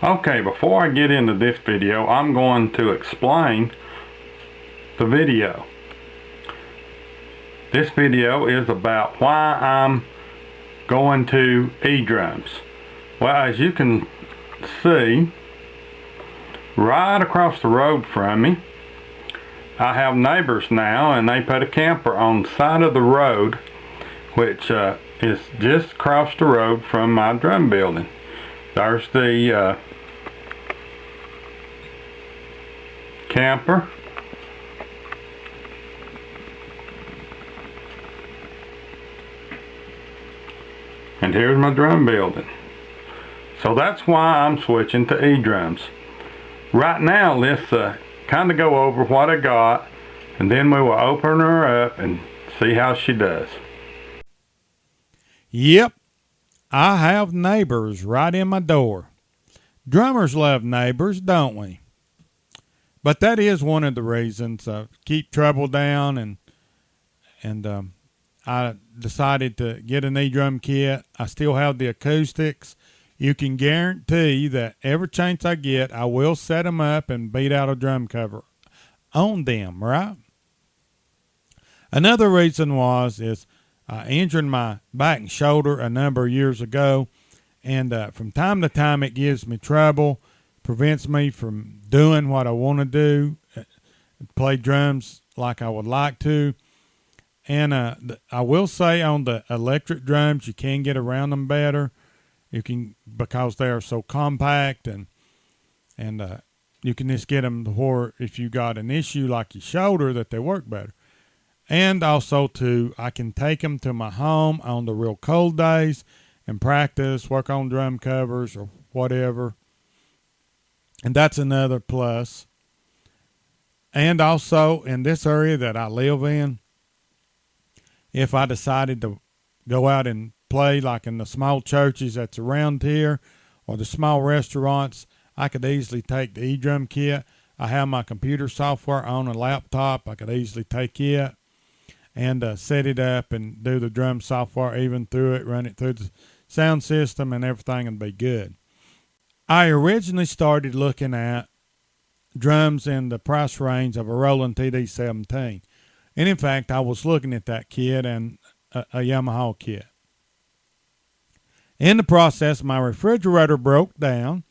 Okay, before I get into this video, I'm going to explain the video. This video is about why I'm going to E-drums. Well, as you can see, right across the road from me, I have neighbors now, and they put a camper on the side of the road, which is just across the road from my drum building. There's the camper. And here's my drum building. So that's why I'm switching to E-drums. Right now, let's kind of go over what I got, and then we will open her up and see how she does. Yep, I have neighbors right in my door. Drummers love neighbors, don't we? But that is one of the reasons. Keep trouble down, and I decided to get an E-drum kit. I still have the acoustics. You can guarantee that every chance I get, I will set them up and beat out a drum cover on them, right? Another reason is I injured my back and shoulder a number of years ago, and from time to time it gives me trouble, prevents me from doing what I want to do, play drums like I would like to. And I will say on the electric drums, you can get around them better. You can, because they are so compact, and you can just get them to where if you got an issue like your shoulder, that they work better. And also too, I can take them to my home on the real cold days and practice, work on drum covers or whatever. And that's another plus. And also in this area that I live in, if I decided to go out and play like in the small churches that's around here or the small restaurants, I could easily take the E-drum kit. I have my computer software on a laptop. I could easily take it and set it up and do the drum software even through it, run it through the sound system, and everything would be good. I originally started looking at drums in the price range of a Roland TD-17. And in fact, I was looking at that kit and a Yamaha kit. In the process, my refrigerator broke down,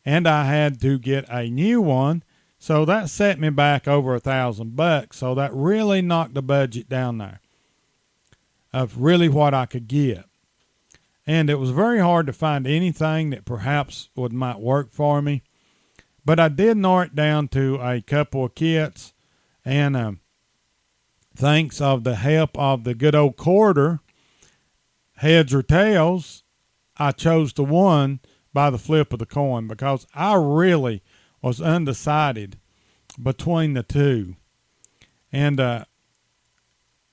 and I had to get a new one. So that set me back over $1,000. So that really knocked the budget down there of really what I could get. And it was very hard to find anything that perhaps might work for me. But I did narrow it down to a couple of kits, and thanks of the help of the good old quarter, heads or tails, I chose the one by the flip of the coin, because I really was undecided between the two. And I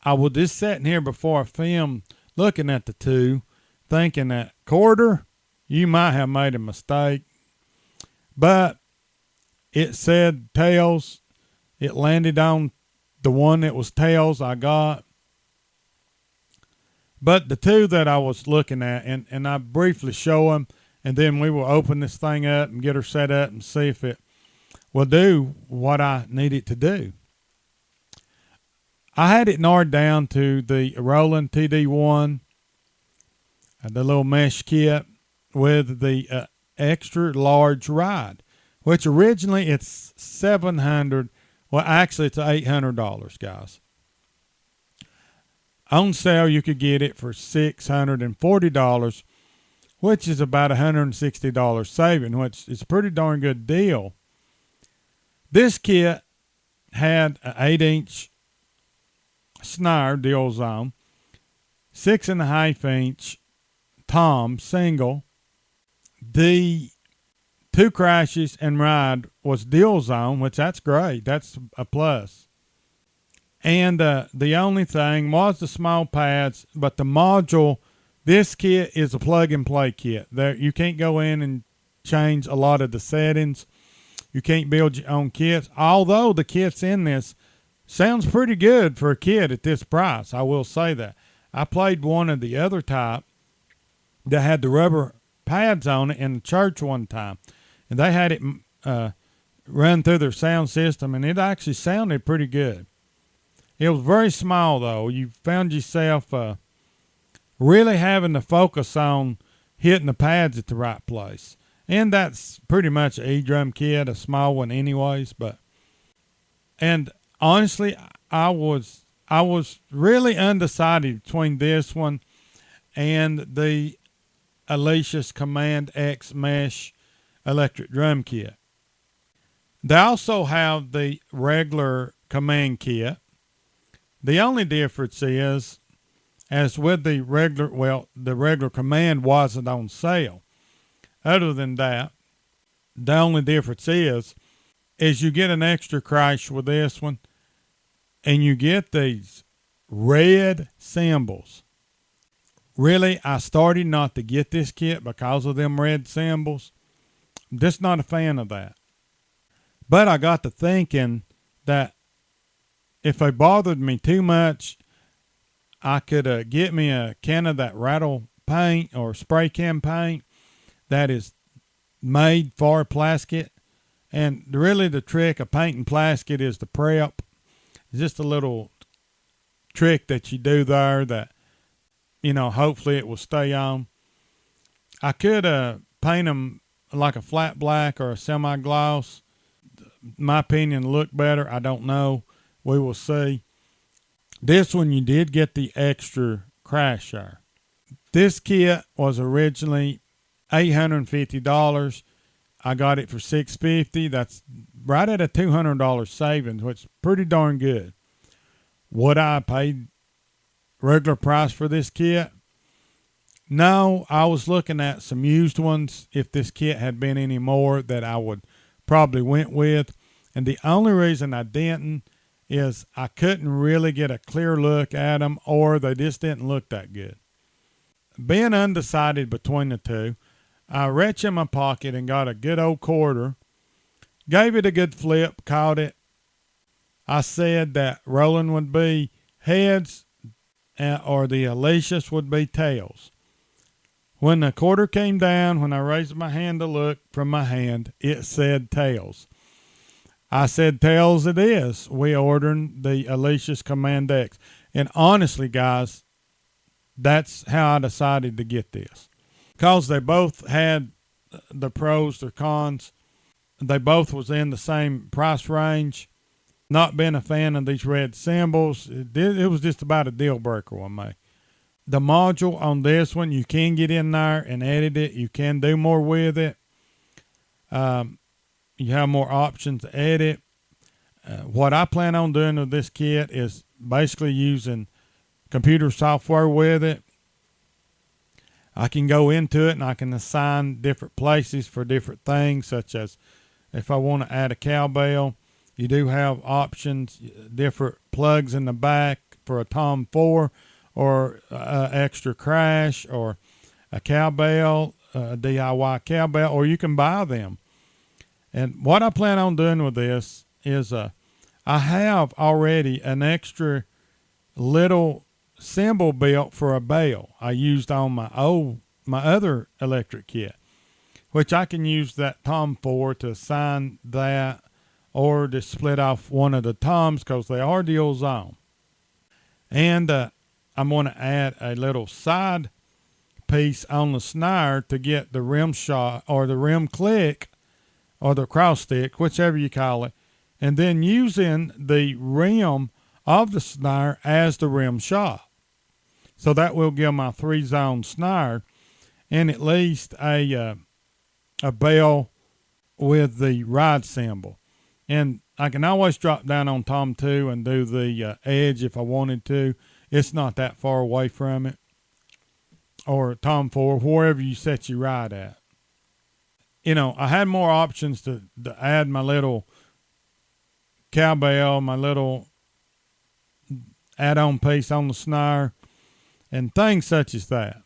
was just sitting here before I filmed looking at the two, thinking that quarter, you might have made a mistake. But it said tails. It landed on the one that was tails I got. But the two that I was looking at, and I briefly show them, and then we will open this thing up and get her set up and see if it will do what I need it to do. I had it narrowed down to the Roland TD1, the little mesh kit with the extra large ride, which originally it's $700. Well, actually it's $800, guys. On sale, you could get it for $640, which is about $160 saving, which is a pretty darn good deal. This kit had an 8-inch snare dual zone, 6.5-inch tom single. The 2 crashes and ride was dual zone, which that's great. That's a plus. And the only thing was the small pads, but the module, this kit is a plug and play kit. There, you can't go in and change a lot of the settings. You can't build your own kits, although the kits in this sounds pretty good for a kit at this price. I will say that. I played one of the other type that had the rubber pads on it in the church one time. and they had it run through their sound system, and it actually sounded pretty good. It was very small, though. You found yourself really having to focus on hitting the pads at the right place. And that's pretty much an E-drum kit, a small one anyways. And honestly, I was really undecided between this one and the Alesis Command X Mesh electric drum kit. They also have the regular Command kit. The only difference is, as with the regular Command wasn't on sale. Other than that, the only difference is you get an extra crash with this one, and you get these red cymbals. Really, I started not to get this kit because of them red cymbals. I'm just not a fan of that. But I got to thinking that if they bothered me too much, I could get me a can of that rattle paint or spray can paint that is made for plastic. And really the trick of painting plastic is the prep. It's just a little trick that you do there that, hopefully it will stay on. I could paint them like a flat black or a semi-gloss. My opinion, look better. I don't know. We will see. This one you did get the extra crasher. This kit was originally $850. I got it for $650. That's right at a $200 savings, which is pretty darn good. Would I pay regular price for this kit? No, I was looking at some used ones. If this kit had been any more, that I would probably went with. And the only reason I didn't is I couldn't really get a clear look at them, or they just didn't look that good. Being undecided between the two, I reached in my pocket and got a good old quarter, gave it a good flip, caught it. I said that rolling would be heads or the Alesis would be tails. When the quarter came down, when I raised my hand to look from my hand, it said tails. I said tails it is. We ordered the Alesis Command X. And honestly, guys, that's how I decided to get this. Because they both had the pros or cons. They both was in the same price range. Not being a fan of these red cymbals, it was just about a deal breaker on me. The module on this one, you can get in there and edit it. You can do more with it. You have more options to edit. What I plan on doing with this kit is basically using computer software with it. I can go into it and I can assign different places for different things, such as if I want to add a cowbell, you do have options, different plugs in the back for a Tom 4 or extra crash or a cowbell, a DIY cowbell, or you can buy them. And what I plan on doing with this is I have already an extra little cymbal belt for a bell I used on my other electric kit, which I can use that Tom 4 to assign that or to split off one of the toms because they are deals on. And I'm going to add a little side piece on the snare to get the rim shot or the rim click or the cross stick, whichever you call it, and then using the rim of the snare as the rim shot. So that will give my 3-zone snare and at least a bell with the ride cymbal. And I can always drop down on Tom 2 and do the edge if I wanted to. It's not that far away from it. Or Tom 4, wherever you set your ride at. I had more options to add my little cowbell, my little add-on piece on the snare, and things such as that.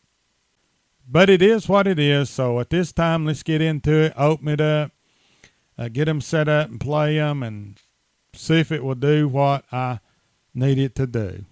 But it is what it is, so at this time, let's get into it, open it up, get them set up and play them, and see if it will do what I need it to do.